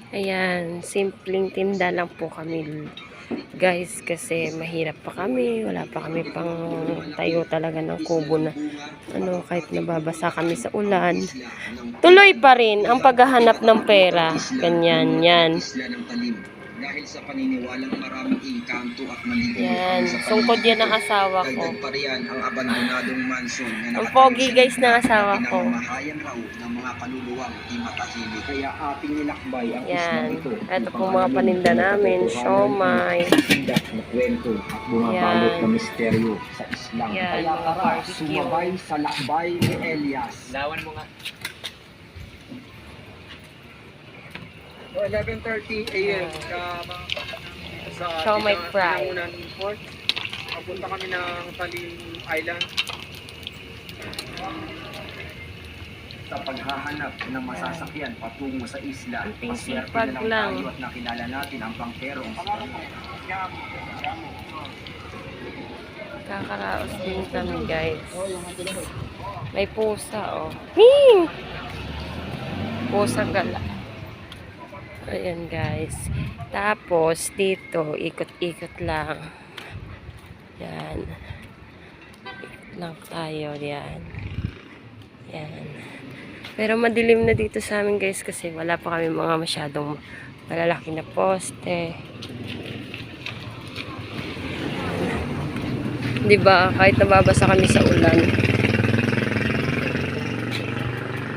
Ayan, simpleng tinda lang po kami guys kasi mahirap pa kami, wala pa kami pang tayo talaga ng kubo na kahit nababasa kami sa ulan. Tuloy pa rin ang paghahanap ng pera. Ganyan, yan. Dahil sa paniniwalang maraming engkanto at manlilimutan Yan, sa sungkod yan ang asawa ko. dagdag pa riyan ang abandonadong mansion na Ang pogi guys ng asawa ko. pinamamahayan raw ng mga kaluluwang di matahimik. Kaya ating nilakbay ang Yan, islang ito. ito po mga paninda namin, siomay. Na kwento at bumabalot na misteryo sa Islam. Yan, Kaya mga tara, barbecue. sumabay sa lakbay ni Elias. Lawan mo nga. So, 11:30 a.m. sa Siomay fry. Tinangunan Port. Papunta kami ng Talim Island. Sa paghahanap ng masasakyan patungo sa isla, Kunting maswerte sipag na lang lang. tayo at nakilala natin ang bangkerong Kakaraos din kami guys. May pusa oh. Hing! Pusa gala. Ayan guys. Tapos dito ikot-ikot lang. Yan. Ikot lang tayo yan. Yan. Pero madilim na dito sa amin guys kasi wala pa kami mga masyadong malalaki na poste. Diba? Kahit nababasa kami sa ulan.